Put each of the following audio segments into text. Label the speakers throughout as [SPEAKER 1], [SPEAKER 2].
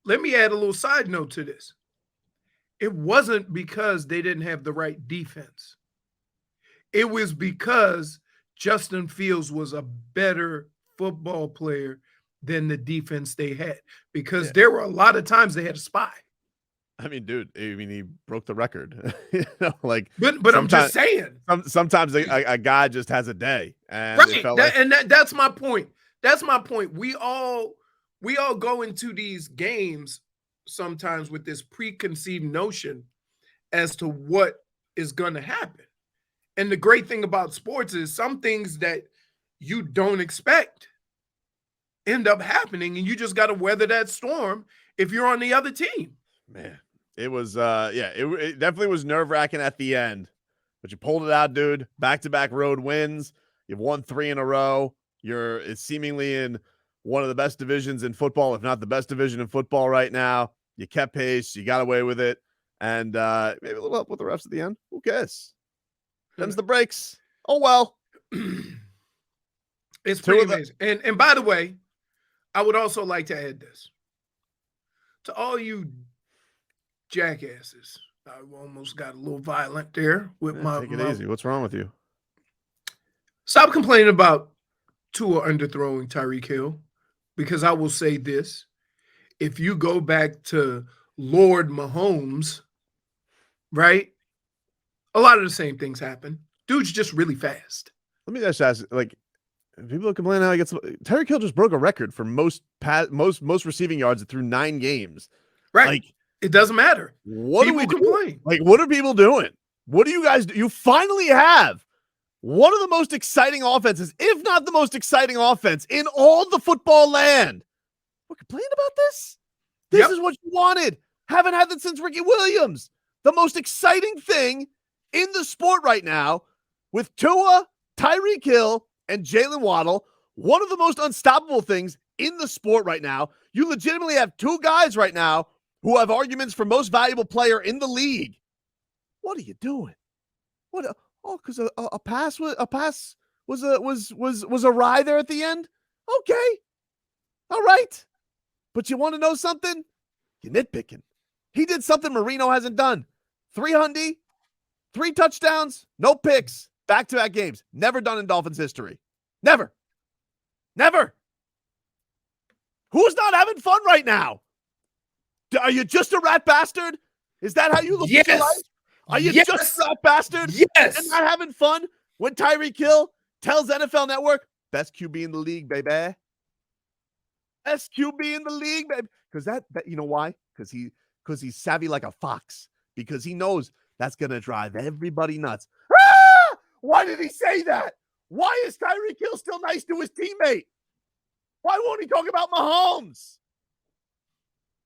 [SPEAKER 1] let me add a little side note to this. It wasn't because they didn't have the right defense. It was because Justin Fields was a better football player than the defense they had. Because
[SPEAKER 2] Yeah.
[SPEAKER 1] there were a lot of times they had a spy.
[SPEAKER 2] I mean, dude, he broke the record. Like
[SPEAKER 1] But I'm just
[SPEAKER 2] sometimes,
[SPEAKER 1] saying,
[SPEAKER 2] sometimes a guy just has a day, and it
[SPEAKER 1] right?
[SPEAKER 2] felt like
[SPEAKER 1] That's my point. That's my point. We all go into these games sometimes with this preconceived notion as to what is going to happen. And the great thing about sports is some things that you don't expect end up happening, and you just got to weather that storm if you're on the other team.
[SPEAKER 2] man, it was yeah, it definitely was nerve-wracking at the end. But you pulled it out, dude. Back-to-back road wins. You've won 3 in a row. You're seemingly in one of the best divisions in football, if not the best division in football right now. You kept pace. You got away with it. And maybe a little help with the refs at the end. Who cares? Them's the breaks. Oh, well.
[SPEAKER 1] It's pretty amazing. And by the way, I would also like to add this to all you jackasses. I almost got a little violent there with
[SPEAKER 2] Take it easy. What's wrong with you?
[SPEAKER 1] Stop complaining about Tua underthrowing Tyreek Hill, because I will say this: if you go back to Lord Mahomes, right? A lot of the same things happen. Dude's just really fast.
[SPEAKER 2] Let me just ask, like, people complain how he gets. Tyreek Hill just broke a record for most receiving yards through 9 games.
[SPEAKER 1] Right.
[SPEAKER 2] Like,
[SPEAKER 1] it doesn't matter.
[SPEAKER 2] What
[SPEAKER 1] people
[SPEAKER 2] do we
[SPEAKER 1] complain?
[SPEAKER 2] Like, what are people doing? What do you guys do? You finally have one of the most exciting offenses, if not the most exciting offense in all the football land. We're complaining about this? This is what you wanted. Haven't had that since Ricky Williams. The most exciting thing in the sport right now with Tua, Tyreek Hill, and Jalen Waddle. One of the most unstoppable things in the sport right now. You legitimately have 2 guys right now who have arguments for most valuable player in the league. What are you doing? What? Because a pass was a rye there at the end. Okay, all right. But you want to know something? You're nitpicking. He did something Marino hasn't done. 300, 3 touchdowns, no picks, back-to-back games. Never done in Dolphins history. Never. Who's not having fun right now? Are you just a rat bastard? Is that how you look at your life? Are you just a rat bastard?
[SPEAKER 1] Yes.
[SPEAKER 2] And not having fun when Tyreek Hill tells NFL Network, best QB in the league, baby. Best QB in the league, baby. Because that you know why? Because he's savvy like a fox. Because he knows that's gonna drive everybody nuts. Ah! Why did he say that? Why is Tyreek Hill still nice to his teammate? Why won't he talk about Mahomes?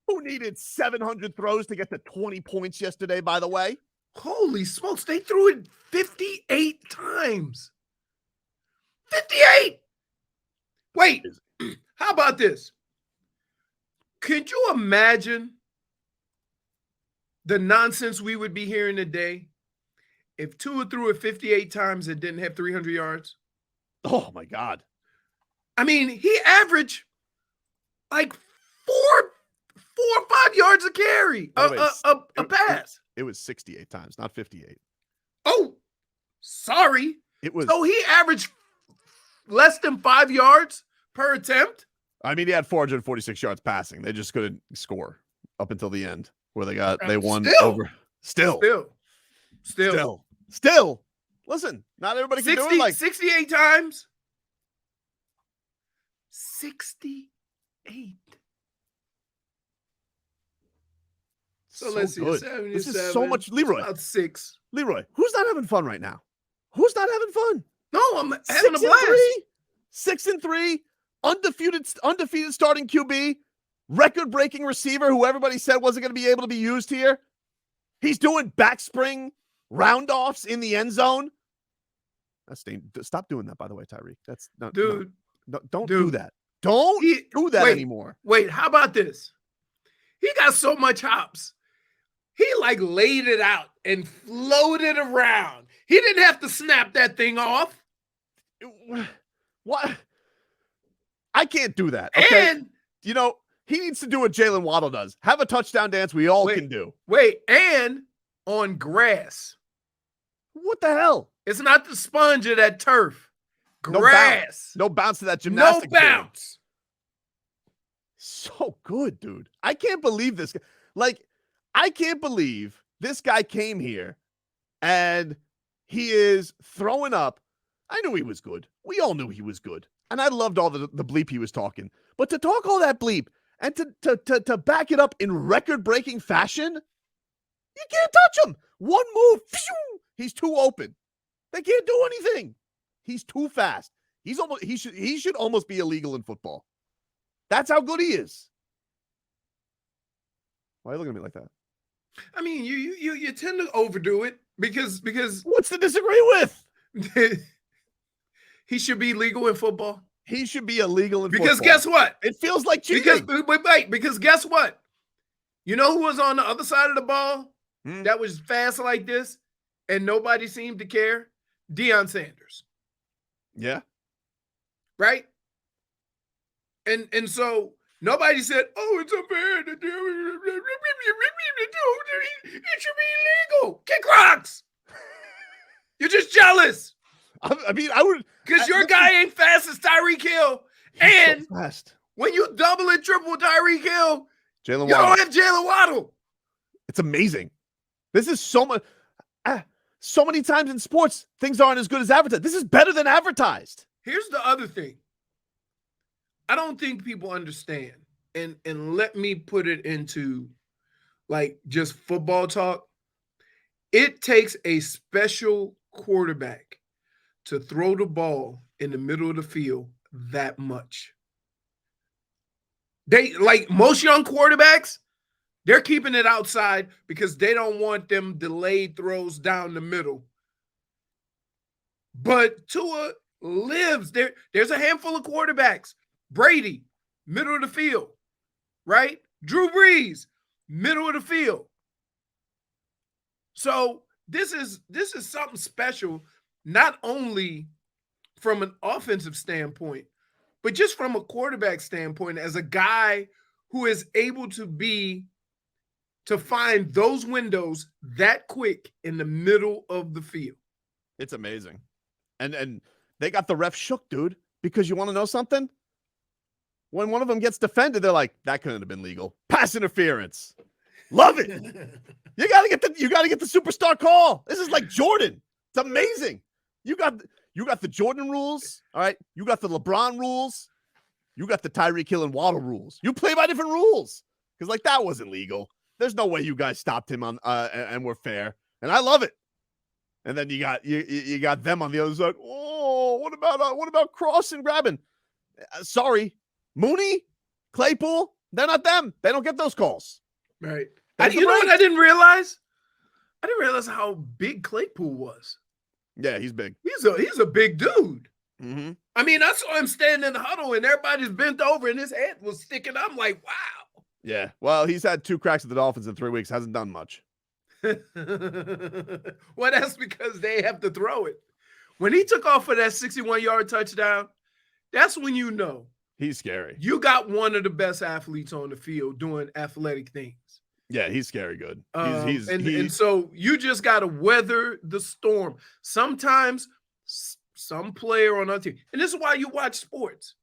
[SPEAKER 2] Who needed 700 throws to get to 20 points yesterday, by the way?
[SPEAKER 1] Holy smokes, they threw it 58 times. 58! Wait, how about this? Could you imagine the nonsense we would be hearing today if Tua threw it 58 times and didn't have 300 yards?
[SPEAKER 2] Oh, my God.
[SPEAKER 1] I mean, he averaged like 4 or 5 yards a carry, a pass.
[SPEAKER 2] It was 68 times, not 58.
[SPEAKER 1] Oh, sorry.
[SPEAKER 2] It was.
[SPEAKER 1] So he averaged less than 5 yards per attempt?
[SPEAKER 2] I mean, he had 446 yards passing. They just couldn't score up until the end where they won over. Still. Listen, not everybody can do it like
[SPEAKER 1] 68 times. 68. So let's see.
[SPEAKER 2] This is so much. Leroy.
[SPEAKER 1] About 6.
[SPEAKER 2] Leroy, who's not having fun right now? Who's not having fun?
[SPEAKER 1] No, I'm having a blast.
[SPEAKER 2] 6-3, undefeated starting QB, record-breaking receiver who everybody said wasn't going to be able to be used here. He's doing backspring roundoffs in the end zone. Stop doing that, by the way, Tyreek. That's not,
[SPEAKER 1] dude.
[SPEAKER 2] No, don't do that. Don't do that anymore.
[SPEAKER 1] Wait, how about this? He got so much hops. He like laid it out and floated around. He didn't have to snap that thing off.
[SPEAKER 2] What? I can't do that. Okay?
[SPEAKER 1] And
[SPEAKER 2] you know, He needs to do what Jalen Waddle does. Have a touchdown dance we all can do.
[SPEAKER 1] Wait, and on grass.
[SPEAKER 2] What the hell?
[SPEAKER 1] It's not the sponge of that turf.
[SPEAKER 2] No
[SPEAKER 1] Grass.
[SPEAKER 2] No bounce to that gymnastics.
[SPEAKER 1] No bounce.
[SPEAKER 2] So good, dude. I can't believe this. Like, I can't believe this guy came here and he is throwing up. I knew he was good. We all knew he was good. And I loved all the bleep he was talking. But to talk all that bleep and to back it up in record-breaking fashion, you can't touch him. One move, phew, he's too open. They can't do anything. He's too fast. He should almost be illegal in football. That's how good he is. Why are you looking at me like that?
[SPEAKER 1] I mean, you tend to overdo it because
[SPEAKER 2] what's to disagree with?
[SPEAKER 1] He should be legal in football.
[SPEAKER 2] He should be illegal in
[SPEAKER 1] because
[SPEAKER 2] football.
[SPEAKER 1] Guess what?
[SPEAKER 2] It feels like cheating.
[SPEAKER 1] Because guess what? You know who was on the other side of the ball that was fast like this and nobody seemed to care? Deion Sanders.
[SPEAKER 2] Yeah.
[SPEAKER 1] Right? And so nobody said, oh, it's unfair. It should be illegal. Kick rocks. You're just jealous.
[SPEAKER 2] I mean, I would.
[SPEAKER 1] Because your guy ain't fast as Tyreek Hill. And
[SPEAKER 2] so fast.
[SPEAKER 1] When you double and triple Tyreek Hill,
[SPEAKER 2] you
[SPEAKER 1] don't have Jalen Waddle.
[SPEAKER 2] It's amazing. This is so much. So many times in sports, things aren't as good as advertised. This is better than advertised.
[SPEAKER 1] Here's the other thing. I don't think people understand. And let me put it into like just football talk. It takes a special quarterback to throw the ball in the middle of the field that much. They like most young quarterbacks, they're keeping it outside because they don't want them delayed throws down the middle. But Tua lives there. There's a handful of quarterbacks. Brady, middle of the field, right? Drew Brees, middle of the field. So this is something special, not only from an offensive standpoint, but just from a quarterback standpoint, as a guy who is able to find those windows that quick in the middle of the field.
[SPEAKER 2] It's amazing. And they got the ref shook, dude, because you want to know something? When one of them gets defended, they're like, that couldn't have been legal. Pass interference. Love it. You gotta get the superstar call. This is like Jordan. It's amazing. You got the Jordan rules, all right? You got the LeBron rules. You got the Tyreek Hill and Waddle rules. You play by different rules. Because like that wasn't legal. There's no way you guys stopped him on and were fair. And I love it. And then you got them on the other side. Oh, what about cross and grabbing? Sorry. Mooney, Claypool, they're not them. They don't get those calls.
[SPEAKER 1] Right. You know what I didn't realize? I didn't realize how big Claypool was.
[SPEAKER 2] Yeah, he's big.
[SPEAKER 1] He's a big dude.
[SPEAKER 2] Mm-hmm.
[SPEAKER 1] I mean, I saw him standing in the huddle and everybody's bent over and his head was sticking. I'm like, wow.
[SPEAKER 2] Yeah. Well, he's had 2 cracks at the Dolphins in 3 weeks. Hasn't done much.
[SPEAKER 1] Well, that's because they have to throw it. When he took off for that 61-yard touchdown, that's when you know.
[SPEAKER 2] He's scary.
[SPEAKER 1] You got one of the best athletes on the field doing athletic things.
[SPEAKER 2] Yeah, he's scary good.
[SPEAKER 1] And so you just got to weather the storm. Sometimes some player on our team, and this is why you watch sports,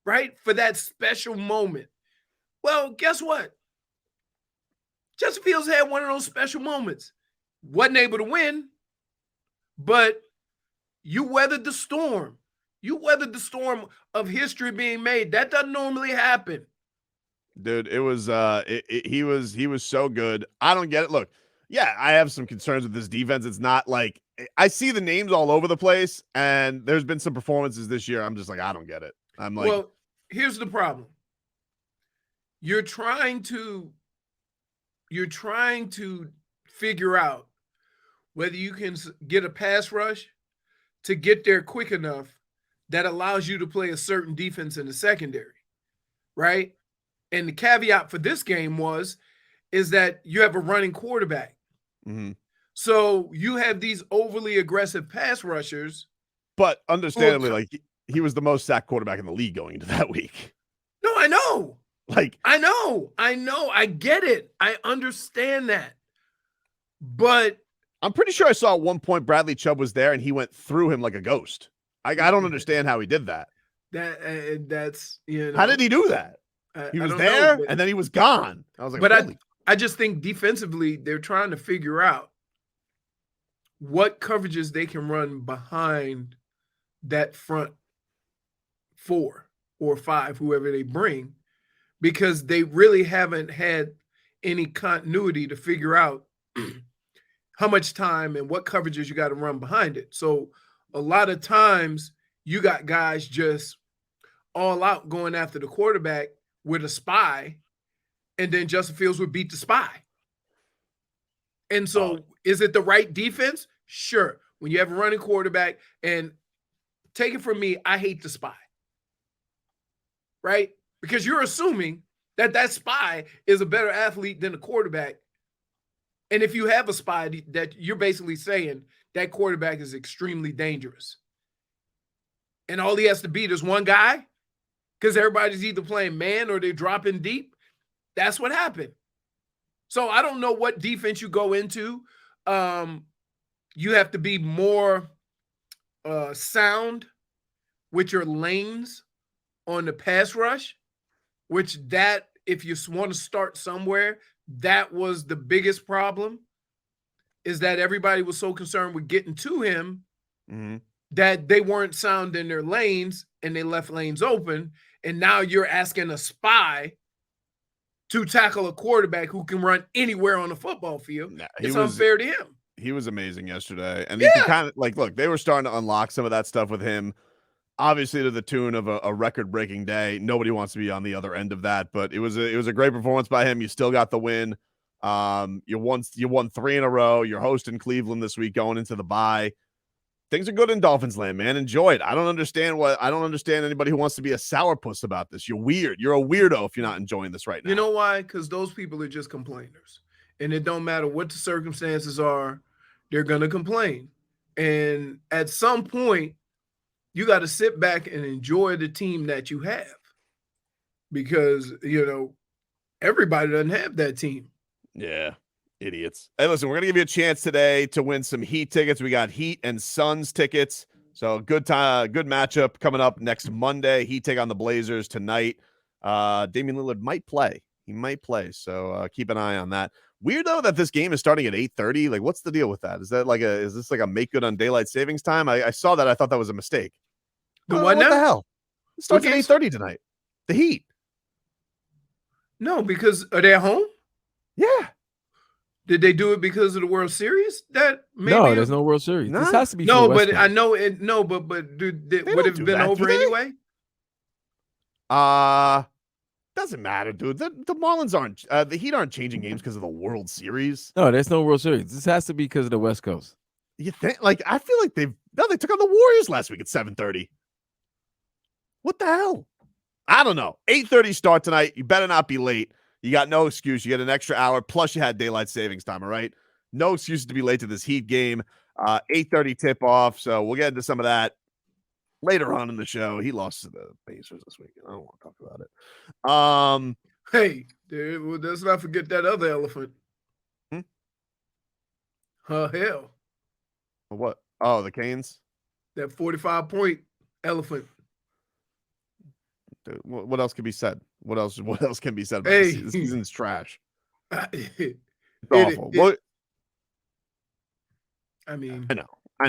[SPEAKER 1] right? For that special moment. Well, guess what? Justin Fields had one of those special moments. Wasn't able to win, but you weathered the storm. You weathered the storm of history being made. That doesn't normally happen.
[SPEAKER 2] Dude, it was he was so good. I don't get it. Look, yeah, I have some concerns with this defense. It's not like I see the names all over the place, and there's been some performances this year. I'm just like, I don't get it. I'm like,
[SPEAKER 1] well, here's the problem. You're trying to figure out whether you can get a pass rush to get there quick enough that allows you to play a certain defense in the secondary, right? And the caveat for this game is that you have a running quarterback.
[SPEAKER 2] mm-hmm.
[SPEAKER 1] So you have these overly aggressive pass rushers.
[SPEAKER 2] But understandably, like he was the most sacked quarterback in the league going into that week.
[SPEAKER 1] No, I know.
[SPEAKER 2] Like,
[SPEAKER 1] I know, I get it. I understand that. But
[SPEAKER 2] I'm pretty sure I saw at one point Bradley Chubb was there and he went through him like a ghost. I don't understand how he did that.
[SPEAKER 1] that's
[SPEAKER 2] How did he do that? He
[SPEAKER 1] I
[SPEAKER 2] was
[SPEAKER 1] don't
[SPEAKER 2] there
[SPEAKER 1] know,
[SPEAKER 2] and then he was gone. I was like,
[SPEAKER 1] but
[SPEAKER 2] holy.
[SPEAKER 1] I just think defensively they're trying to figure out what coverages they can run behind that front 4 or 5, whoever they bring, because they really haven't had any continuity to figure out how much time and what coverages you got to run behind it. So a lot of times you got guys just all out going after the quarterback with a spy, and then Justin Fields would beat the spy. And so is it the right defense? Sure. When you have a running quarterback, and take it from me, I hate the spy. Right? Because you're assuming that spy is a better athlete than the quarterback. And if you have a spy, that you're basically saying that quarterback is extremely dangerous. And all he has to beat is one guy because everybody's either playing man or they're dropping deep. That's what happened. So I don't know what defense you go into. You have to be more sound with your lanes on the pass rush, which that, if you want to start somewhere, that was the biggest problem, is that everybody was so concerned with getting to him that they weren't sound in their lanes and they left lanes open. And now you're asking a spy to tackle a quarterback who can run anywhere on the football field. It's unfair to him.
[SPEAKER 2] He was amazing yesterday. And you can kind of look, they were starting to unlock some of that stuff with him. Obviously, to the tune of a record-breaking day. Nobody wants to be on the other end of that, but it was a great performance by him. You still got the win. You won 3 in a row. You're hosting Cleveland this week, going into the bye. Things are good in Dolphins land, man. Enjoy it. I don't understand anybody who wants to be a sourpuss about this. You're weird. You're a weirdo if you're not enjoying this right now.
[SPEAKER 1] You know why? Because those people are just complainers, and it don't matter what the circumstances are, they're gonna complain. And at some point, you got to sit back and enjoy the team that you have, because, everybody doesn't have that team.
[SPEAKER 2] Yeah, idiots. Hey, listen, we're going to give you a chance today to win some Heat tickets. We got Heat and Suns tickets. So good matchup coming up next Monday. Heat take on the Blazers tonight. Damian Lillard might play. He might play. So keep an eye on that. Weird though that this game is starting at 8:30. Like, what's the deal with that? Is this like a make good on daylight savings time? I saw that. I thought that was a mistake.
[SPEAKER 1] What
[SPEAKER 2] the hell? It starts at 8:30 tonight. The Heat.
[SPEAKER 1] No, because are they at home?
[SPEAKER 2] Yeah.
[SPEAKER 1] Did they do it because of the World Series?
[SPEAKER 3] No, there's no World Series. This has to be.
[SPEAKER 1] No, but I know it. No, but would it have been over anyway?
[SPEAKER 2] Doesn't matter, dude. The Marlins aren't. The Heat aren't changing games because of the World Series.
[SPEAKER 3] No, there's no World Series. This has to be because of the West Coast.
[SPEAKER 2] You think? Like, I feel like they took on the Warriors last week at 7:30. What the hell? I don't know. 8:30 start tonight. You better not be late. You got no excuse. You get an extra hour. Plus, you had daylight savings time, all right? No excuses to be late to this Heat game. 8:30 tip-off, so we'll get into some of that later on in the show. He lost to the Pacers this week. I don't want to talk about it.
[SPEAKER 1] Hey, let's not forget that other elephant. Hell.
[SPEAKER 2] What? Oh, the Canes?
[SPEAKER 1] That 45-point elephant.
[SPEAKER 2] Dude, what else can be said? What else can be said about this? This season's trash. It's awful.
[SPEAKER 1] I mean,
[SPEAKER 2] I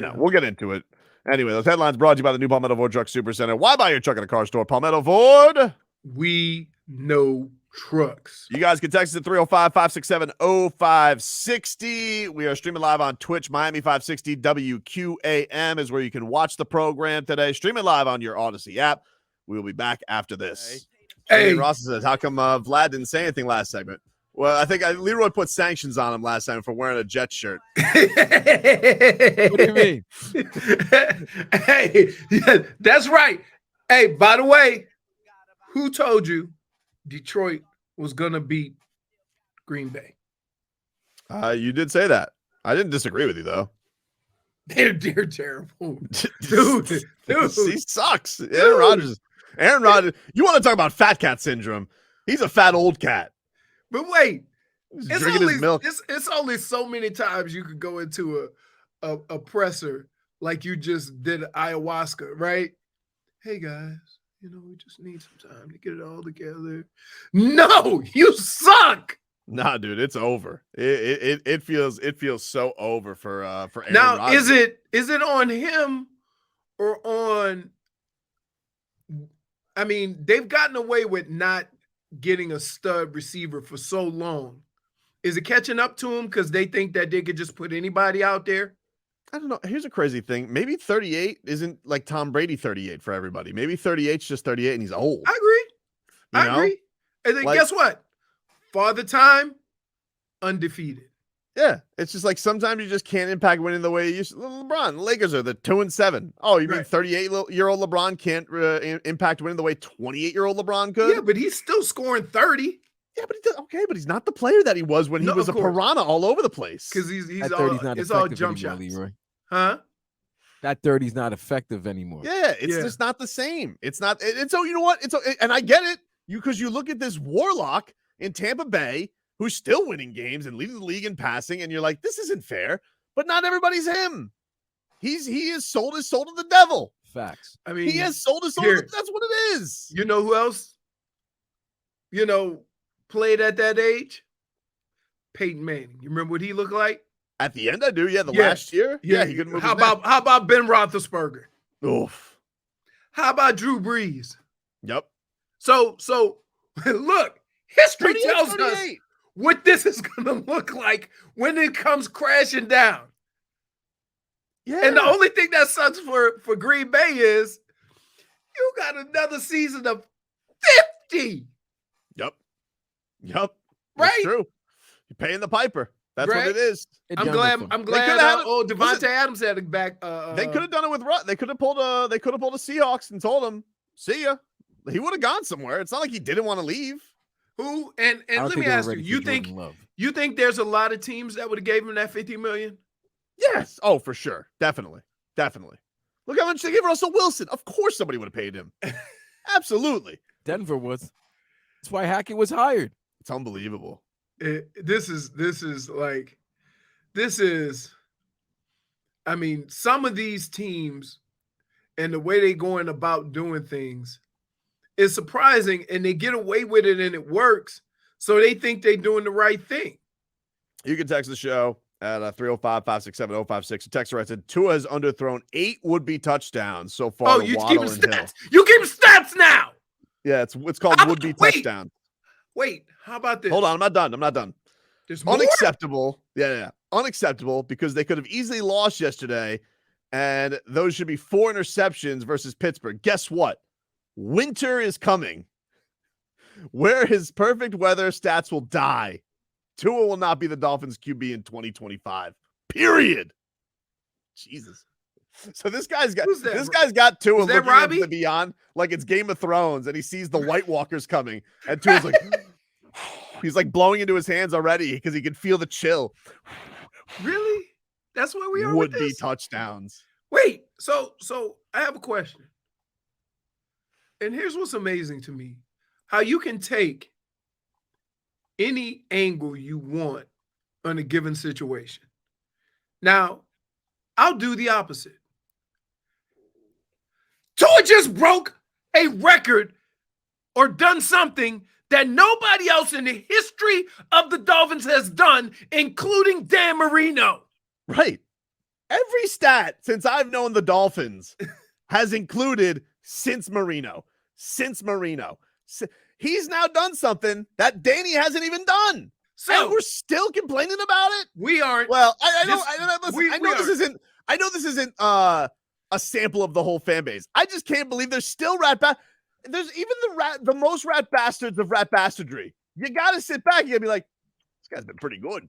[SPEAKER 2] know. We'll get into it. Anyway, those headlines brought to you by the new Palmetto Ford Truck Super Center. Why buy your truck at a car store? Palmetto Ford.
[SPEAKER 1] We know trucks.
[SPEAKER 2] You guys can text us at 305-567-0560. We are streaming live on Twitch. Miami 560 WQAM is where you can watch the program today. Streaming live on your Odyssey app. We will be back after this. Hey, Ross says, how come Vlad didn't say anything last segment? Well, I think Leroy put sanctions on him last time for wearing a Jet shirt.
[SPEAKER 3] What do you mean?
[SPEAKER 1] Hey, yeah, that's right. Hey, by the way, who told you Detroit was going to beat Green Bay?
[SPEAKER 2] You did say that. I didn't disagree with you, though.
[SPEAKER 1] They're terrible. Dude.
[SPEAKER 2] He sucks. Aaron Rodgers. You want to talk about fat cat syndrome. He's a fat old cat.
[SPEAKER 1] But wait,
[SPEAKER 2] He's
[SPEAKER 1] it's
[SPEAKER 2] drinking
[SPEAKER 1] only,
[SPEAKER 2] his milk.
[SPEAKER 1] It's only so many times you could go into a presser like you just did ayahuasca, right? Hey guys, we just need some time to get it all together. No, you suck.
[SPEAKER 2] Nah, dude, it's over. It feels so over for Aaron
[SPEAKER 1] Now,
[SPEAKER 2] Rodgers.
[SPEAKER 1] is it on him or on? I mean, they've gotten away with not getting a stud receiver for so long. Is it catching up to them because they think that they could just put anybody out there?
[SPEAKER 2] I don't know. Here's a crazy thing. Maybe 38 isn't like Tom Brady 38 for everybody. Maybe 38's just 38 and he's old.
[SPEAKER 1] I agree.
[SPEAKER 2] You know?
[SPEAKER 1] Agree. And then guess what? Father time, undefeated.
[SPEAKER 2] Yeah. It's just like sometimes you just can't impact winning the way you used to. LeBron, the Lakers are the 2-7. Oh, you mean 38-year-old LeBron can't impact winning the way 28-year-old LeBron could?
[SPEAKER 1] Yeah, but he's still scoring 30.
[SPEAKER 2] Yeah, but but he's not the player that he was when he was a piranha all over the place.
[SPEAKER 1] Because he's
[SPEAKER 3] it's
[SPEAKER 1] all jump shots.
[SPEAKER 3] Leroy.
[SPEAKER 1] Huh?
[SPEAKER 3] That 30's not effective anymore.
[SPEAKER 2] Yeah, it's just not the same. It's not. And so you know what? And I get it. Because you look at this warlock in Tampa Bay who's still winning games and leading the league in passing, and you're like, this isn't fair. But not everybody's him. He has sold his soul to the devil.
[SPEAKER 3] Facts.
[SPEAKER 2] I mean, he has sold his soul. That's what it is.
[SPEAKER 1] You know who else? Played at that age? Peyton Manning. You remember what he looked like?
[SPEAKER 2] At the end, I do. Yeah, last year. Yeah, he couldn't move.
[SPEAKER 1] How about Ben Roethlisberger?
[SPEAKER 2] Oof.
[SPEAKER 1] How about Drew Brees?
[SPEAKER 2] Yep.
[SPEAKER 1] So look, history tells
[SPEAKER 2] 38.
[SPEAKER 1] us what this is going to look like when it comes crashing down.
[SPEAKER 2] Yeah.
[SPEAKER 1] And the only thing that sucks for Green Bay is you got another season of 50.
[SPEAKER 2] Yep.
[SPEAKER 1] Right?
[SPEAKER 2] That's true. You're paying the piper. That's what it is.
[SPEAKER 1] I'm glad Devontae Adams had it back.
[SPEAKER 2] They could have done it with Russ. They could have pulled a Seahawks and told him, see ya. He would have gone somewhere. It's not like he didn't want to leave.
[SPEAKER 1] Who? And let me ask you, you think there's a lot of teams that would have gave him that $50 million?
[SPEAKER 2] Yes. Oh, for sure. Definitely. Look how much they gave Russell Wilson. Of course somebody would have paid him. Absolutely.
[SPEAKER 3] Denver was. That's why Hackett was hired.
[SPEAKER 2] It's unbelievable.
[SPEAKER 1] I mean, some of these teams and the way they're going about doing things is surprising, and they get away with it and it works. So they think they're doing the right thing.
[SPEAKER 2] You can text the show at 305-567-056. The texter writes, Tua has underthrown 8 would-be touchdowns so far.
[SPEAKER 1] Oh, you keep stats. You keep stats now.
[SPEAKER 2] Yeah, it's called would-be touchdown.
[SPEAKER 1] Wait, how about this?
[SPEAKER 2] Hold on, I'm not done.
[SPEAKER 1] There's more?
[SPEAKER 2] Unacceptable. Yeah. Unacceptable because they could have easily lost yesterday, and those should be 4 interceptions versus Pittsburgh. Guess what? Winter is coming, where his perfect weather stats will die. Tua will not be the Dolphins QB in 2025. Period. Jesus. So this guy's got Tua looking into the beyond like it's Game of Thrones, and he sees the White Walkers coming, and Tua's like, he's like blowing into his hands already because he can feel the chill.
[SPEAKER 1] Really? That's where we are.
[SPEAKER 2] Would be touchdowns.
[SPEAKER 1] Wait, so I have a question, and here's what's amazing to me: how you can take any angle you want on a given situation. Now, I'll do the opposite. Tua just broke a record or done something that nobody else in the history of the Dolphins has done, including Dan Marino.
[SPEAKER 2] Right. Every stat since I've known the Dolphins has included since Marino. He's now done something that Danny hasn't even done. So and we're still complaining about it.
[SPEAKER 1] We aren't.
[SPEAKER 2] Well, I know this isn't a sample of the whole fan base. I just can't believe there's still there's even the most rat bastards of rat bastardry. You got to sit back. You got to be like, this guy's been pretty good.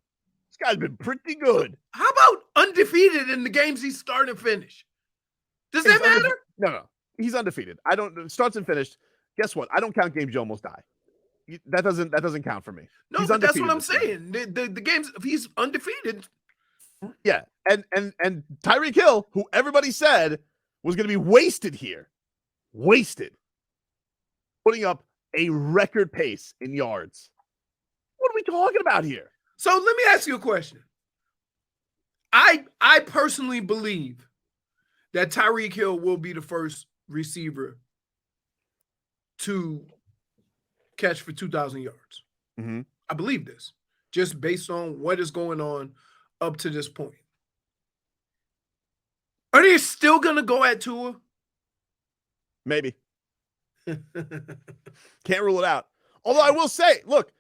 [SPEAKER 1] How about undefeated in the games he started and finished? Does that matter?
[SPEAKER 2] No. He's undefeated. Starts and finished. Guess what? I don't count games you almost die. That doesn't count for me.
[SPEAKER 1] No, but that's what I'm saying. The games, if he's undefeated.
[SPEAKER 2] Yeah. And Tyreek Hill, who everybody said was going to be wasted here. Putting up a record pace in yards. What are we talking about here?
[SPEAKER 1] So let me ask you a question. I personally believe that Tyreek Hill will be the first receiver to catch for 2,000 yards.
[SPEAKER 2] Mm-hmm.
[SPEAKER 1] I believe this, just based on what is going on up to this point. Are they still going to go at Tua?
[SPEAKER 2] Maybe. Can't rule it out. Although I will say, look,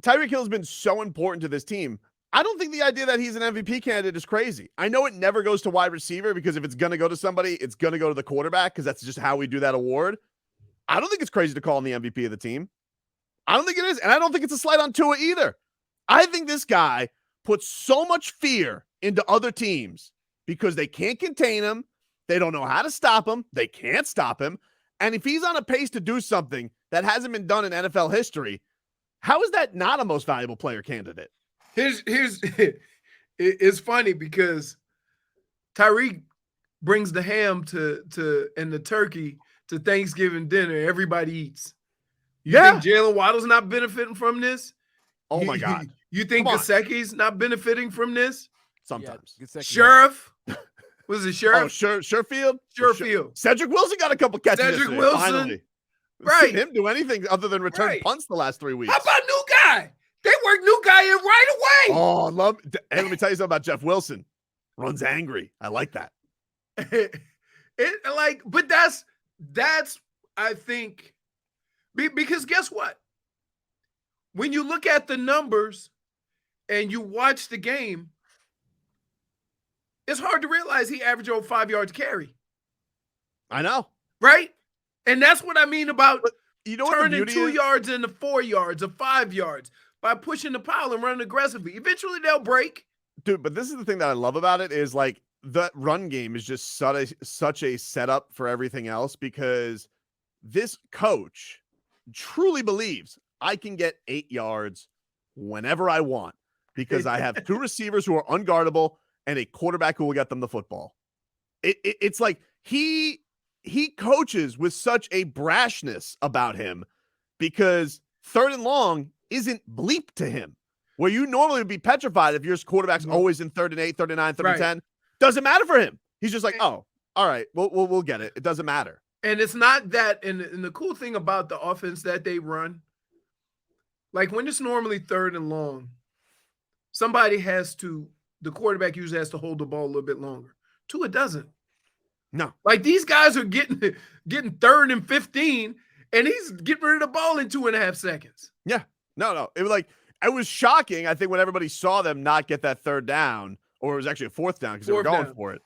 [SPEAKER 2] Tyreek Hill has been so important to this team. I don't think the idea that he's an MVP candidate is crazy. I know it never goes to wide receiver because if it's going to go to somebody, it's going to go to the quarterback because that's just how we do that award. I don't think it's crazy to call him the MVP of the team. I don't think it is. And I don't think it's a slight on Tua either. I think this guy puts so much fear into other teams because they can't contain him. They don't know how to stop him. They can't stop him. And if he's on a pace to do something that hasn't been done in NFL history, how is that not a most valuable player candidate?
[SPEAKER 1] It's funny because Tyreek brings the ham and the turkey to Thanksgiving dinner. Everybody eats. You think Jalen Waddle's not benefiting from this?
[SPEAKER 2] Oh my God.
[SPEAKER 1] You think Gesicki's not benefiting from this?
[SPEAKER 2] Sometimes.
[SPEAKER 3] Yeah,
[SPEAKER 1] Sheriff? Was it Sheriff?
[SPEAKER 2] Oh, Sherfield?
[SPEAKER 1] Sherfield.
[SPEAKER 2] Cedric Wilson got a couple catches.
[SPEAKER 1] Cedric Wilson.
[SPEAKER 2] Finally.
[SPEAKER 1] Right.
[SPEAKER 2] Seen him do anything other than return punts the last 3 weeks.
[SPEAKER 1] How about new guy? They work new guy in right away.
[SPEAKER 2] Oh, and let me tell you something about Jeff Wilson. Runs angry. I like that.
[SPEAKER 1] But that's I think because guess what? When you look at the numbers and you watch the game, it's hard to realize he averaged over 5 yards carry.
[SPEAKER 2] I know.
[SPEAKER 1] Right? And that's what I mean about turning 2
[SPEAKER 2] is?
[SPEAKER 1] yards into 4 yards or 5 yards by pushing the pile and running aggressively. Eventually they'll break.
[SPEAKER 2] Dude, but this is the thing that I love about it is like the run game is just such a setup for everything else because this coach truly believes I can get 8 yards whenever I want because I have 2 receivers who are unguardable and a quarterback who will get them the football. It's like he coaches with such a brashness about him because 3rd and long isn't bleep to him. Where you normally would be petrified if your quarterback's always in 3rd and 8, 3rd and 9, 3rd and 10. Doesn't matter for him. He's just like, oh, all right, we'll get it. It doesn't matter.
[SPEAKER 1] And it's not that, and the cool thing about the offense that they run, like when it's normally 3rd and long, the quarterback usually has to hold the ball a little bit longer. Tua doesn't.
[SPEAKER 2] No.
[SPEAKER 1] Like these guys are getting 3rd and 15, and he's getting rid of the ball in 2.5 seconds.
[SPEAKER 2] Yeah. No. It was shocking, I think, when everybody saw them not get that 3rd down, or it was actually a 4th down because they were going for it.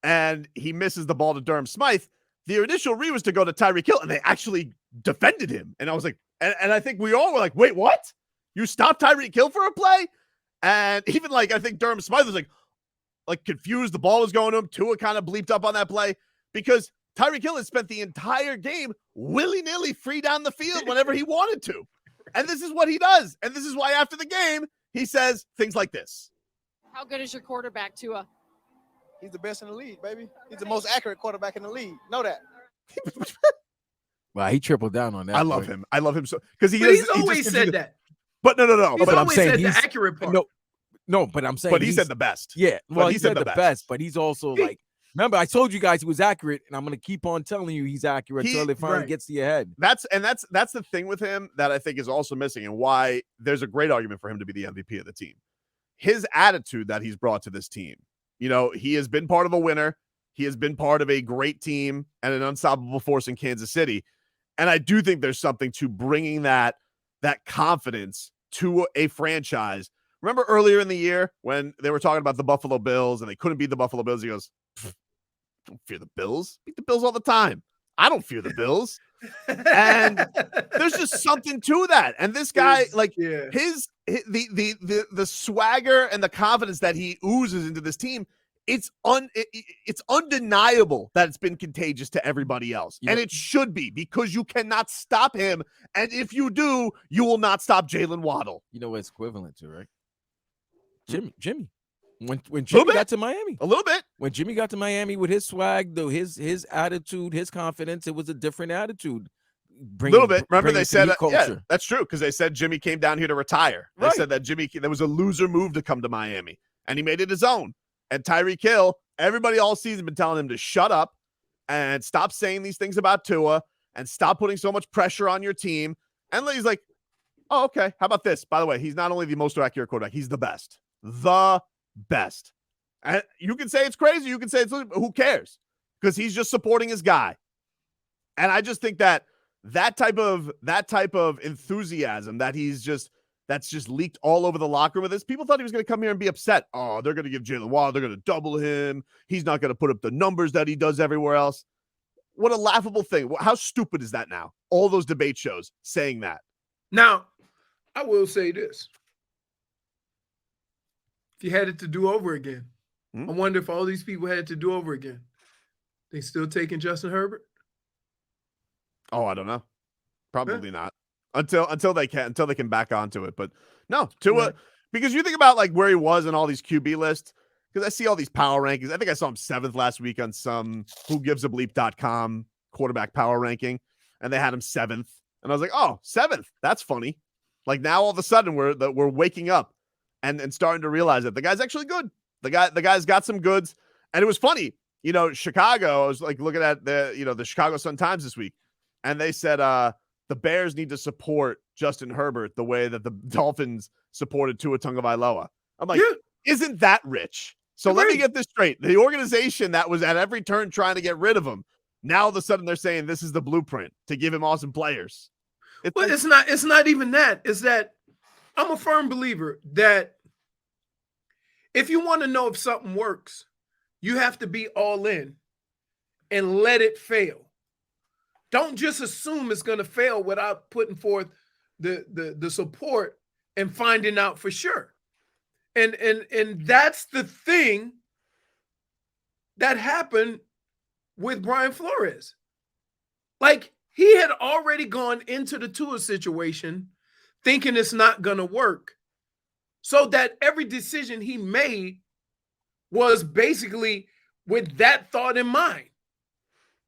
[SPEAKER 2] And he misses the ball to Durham Smythe. The initial read was to go to Tyreek Hill, and they actually defended him. And I was like, and I think we all were like, wait, what? You stopped Tyreek Hill for a play? And even I think Durham Smythe was like confused. The ball was going to him. Tua kind of bleeped up on that play because Tyreek Hill has spent the entire game willy-nilly free down the field whenever he wanted to. And this is what he does. And this is why after the game, he says things like this.
[SPEAKER 4] How good is your quarterback, Tua?
[SPEAKER 5] He's the best in the league, baby. He's the most accurate quarterback in the league. Know that.
[SPEAKER 3] Wow, he tripled down on that.
[SPEAKER 2] I love him. I love him so because
[SPEAKER 1] he's always said that.
[SPEAKER 2] But no.
[SPEAKER 1] He's
[SPEAKER 2] but
[SPEAKER 1] always said the accurate part.
[SPEAKER 3] No, but I'm saying.
[SPEAKER 2] But he said the best.
[SPEAKER 3] Yeah, well, he said the
[SPEAKER 2] best.
[SPEAKER 3] best. But he's also like. Remember, I told you guys he was accurate, and I'm going to keep on telling you he's accurate until it finally gets to your head. That's
[SPEAKER 2] the thing with him that I think is also missing and why there's a great argument for him to be the MVP of the team. His attitude that he's brought to this team. You know, he has been part of a winner. He has been part of a great team and an unstoppable force in Kansas City. And I do think there's something to bringing that confidence to a franchise. Remember earlier in the year when they were talking about the Buffalo Bills and they couldn't beat the Buffalo Bills? He goes, don't fear the Bills. Beat the Bills all the time. I don't fear the Bills. And there's just something to that. And this guy, his the swagger and the confidence that he oozes into this team, it's undeniable that it's been contagious to everybody else. And it should be because you cannot stop him. And if you do, you will not stop Jalen Waddle.
[SPEAKER 3] You know what it's equivalent to, right? Jimmy. When Jimmy got to Miami.
[SPEAKER 2] A little bit.
[SPEAKER 3] When Jimmy got to Miami with his swag, though, his attitude, his confidence, it was a different attitude. bring
[SPEAKER 2] A little bit. Remember
[SPEAKER 3] bring
[SPEAKER 2] they
[SPEAKER 3] it to the
[SPEAKER 2] said,
[SPEAKER 3] Heat
[SPEAKER 2] yeah,
[SPEAKER 3] culture.
[SPEAKER 2] that's true, because they said Jimmy came down here to retire. They
[SPEAKER 3] Right.
[SPEAKER 2] said that there was a loser move to come to Miami, and he made it his own. And Tyreek Hill, everybody all season been telling him to shut up and stop saying these things about Tua and stop putting so much pressure on your team. And he's like, oh, okay, how about this? By the way, he's not only the most accurate quarterback, he's the best. The best. And you can say it's crazy. You can say it's who cares? Because he's just supporting his guy. And I just think that type of enthusiasm that's just leaked all over the locker room with this. People thought he was going to come here and be upset. Oh, they're going to give Jalen Waddle. They're going to double him. He's not going to put up the numbers that he does everywhere else. What a laughable thing. How stupid is that now? All those debate shows saying that.
[SPEAKER 1] Now, I will say this. If you had it to do over again, I wonder if all these people had it to do over again. They still taking Justin Herbert?
[SPEAKER 2] Oh, I don't know. Probably not. Until they can back onto it. But no, Tua, because you think about like where he was in all these QB lists, because I see all these power rankings. I think I saw him 7th last week on some whogivesableep.com quarterback power ranking, and they had him 7th. And I was like, oh, 7th. That's funny. Like now all of a sudden we're waking up and starting to realize that the guy's actually good. The guy's got some goods. And it was funny. You know, Chicago, I was like looking at the Chicago Sun-Times this week, and they said the Bears need to support Justin Herbert the way that the Dolphins supported Tua Tagovailoa. I'm like, isn't that rich? So let me get this straight. The organization that was at every turn trying to get rid of him, now all of a sudden they're saying this is the blueprint to give him awesome players.
[SPEAKER 1] It's not even that. It's that I'm a firm believer that if you want to know if something works, you have to be all in and let it fail. Don't just assume it's going to fail without putting forth the support and finding out for sure. And that's the thing that happened with Brian Flores. Like, he had already gone into the Tua situation thinking it's not going to work, so that every decision he made was basically with that thought in mind.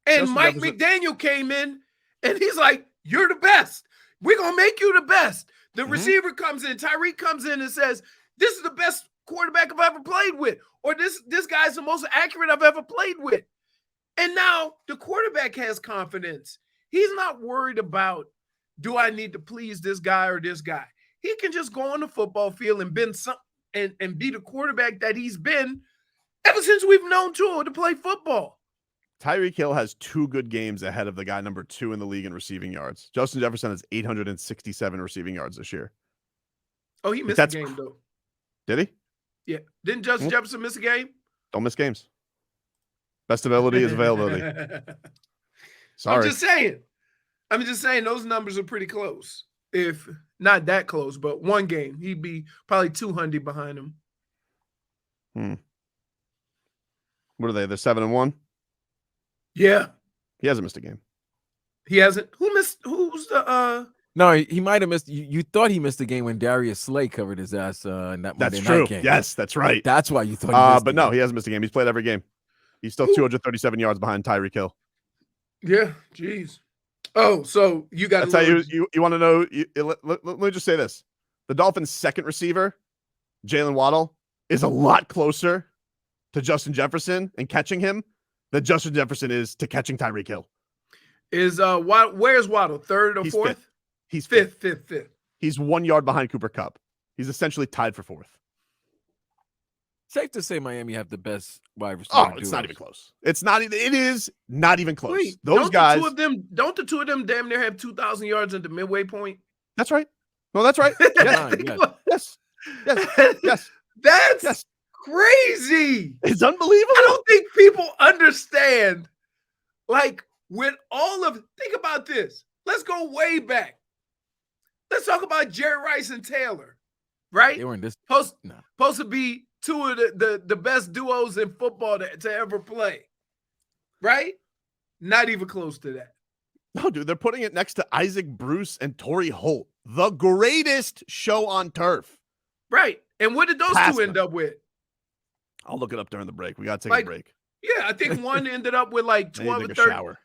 [SPEAKER 1] And
[SPEAKER 2] Justin
[SPEAKER 1] Mike
[SPEAKER 2] Jefferson
[SPEAKER 1] McDaniel came in and he's like, you're the best. We're going to make you the best. The receiver comes in, Tyreek comes in and says, this is the best quarterback I've ever played with, or this guy's the most accurate I've ever played with. And now the quarterback has confidence. He's not worried about, do I need to please this guy or this guy? He can just go on the football field and be the quarterback that he's been ever since we've known Tua to play football.
[SPEAKER 2] Tyreek Hill has 2 good games ahead of the guy number 2 in the league in receiving yards. Justin Jefferson has 867 receiving yards this year.
[SPEAKER 1] Oh, he missed a game, though.
[SPEAKER 2] Did he?
[SPEAKER 1] Yeah. Didn't Justin Jefferson miss a game?
[SPEAKER 2] Don't miss games. Best ability is availability. Sorry.
[SPEAKER 1] I'm just saying those numbers are pretty close. If not that close, but one game, he'd be probably 200 behind him.
[SPEAKER 2] What are they? They're 7-1?
[SPEAKER 1] Yeah.
[SPEAKER 2] He hasn't missed a game.
[SPEAKER 1] He hasn't. Who's the
[SPEAKER 3] No, he might have missed. You thought he missed the game when Darius Slay covered his ass in that Monday night game.
[SPEAKER 2] Yes, that's right.
[SPEAKER 3] That's why you thought he missed
[SPEAKER 2] but no, he hasn't missed a game. He's played every game. He's still 237 yards behind Tyreek Hill.
[SPEAKER 1] Yeah, jeez. Oh, so you got
[SPEAKER 2] to tell you want to know, let me just say this. The Dolphins' second receiver, Jalen Waddle, is a lot closer to Justin Jefferson and catching him than Justin Jefferson is to catching Tyreek Hill.
[SPEAKER 1] Where's Waddle? 3rd or 4th?
[SPEAKER 2] He's
[SPEAKER 1] fifth.
[SPEAKER 2] He's 1 yard behind Cooper Kupp. He's essentially tied for 4th.
[SPEAKER 3] Safe to say Miami have the best wide receiver.
[SPEAKER 2] Oh, it's not even close. It is not even close.
[SPEAKER 1] Wait,
[SPEAKER 2] those guys.
[SPEAKER 1] Don't the 2 of them damn near have 2,000 yards at the midway point?
[SPEAKER 2] That's right. No, that's right. Yes.
[SPEAKER 1] That's crazy.
[SPEAKER 2] It's unbelievable.
[SPEAKER 1] I don't think people understand. Like, think about this. Let's go way back. Let's talk about Jerry Rice and Taylor, right?
[SPEAKER 3] They were in this.
[SPEAKER 1] Supposed to be 2 of the best duos in football to ever play, right? Not even close to that.
[SPEAKER 2] No, dude, they're putting it next to Isaac Bruce and Torrey Holt, the greatest show on turf.
[SPEAKER 1] Right. And what did those 2 end up with?
[SPEAKER 2] I'll look it up during the break. We got to take a break.
[SPEAKER 1] Yeah, I think one ended up with like 12 or 13.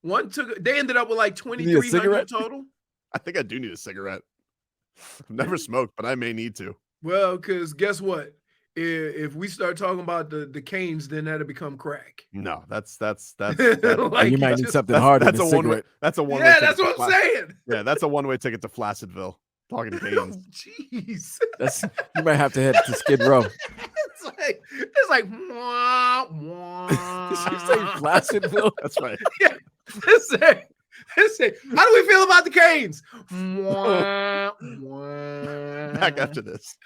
[SPEAKER 1] They ended up with like
[SPEAKER 3] You need a
[SPEAKER 1] 2,300
[SPEAKER 3] cigarette?
[SPEAKER 1] total.
[SPEAKER 2] I think I do need a cigarette. I've never smoked, but I may need to.
[SPEAKER 1] Well, because guess what? If we start talking about the Canes, then that'll become crack.
[SPEAKER 2] No, that's
[SPEAKER 1] Like,
[SPEAKER 3] You might need
[SPEAKER 1] just-
[SPEAKER 3] something harder
[SPEAKER 2] that's
[SPEAKER 3] than
[SPEAKER 2] a
[SPEAKER 3] a
[SPEAKER 2] one way.
[SPEAKER 3] cigarette.
[SPEAKER 2] That's a one.
[SPEAKER 1] Yeah, that's what I'm saying.
[SPEAKER 2] Yeah, that's a one-way ticket to Flaccidville. Talking to Canes.
[SPEAKER 1] Jeez.
[SPEAKER 3] That's you might have to head to Skid Row.
[SPEAKER 1] it's like wah, wah.
[SPEAKER 3] Did you say Flaccidville?
[SPEAKER 2] That's right.
[SPEAKER 1] Listen, how do we feel about the Canes? Wah, wah.
[SPEAKER 2] Back after this.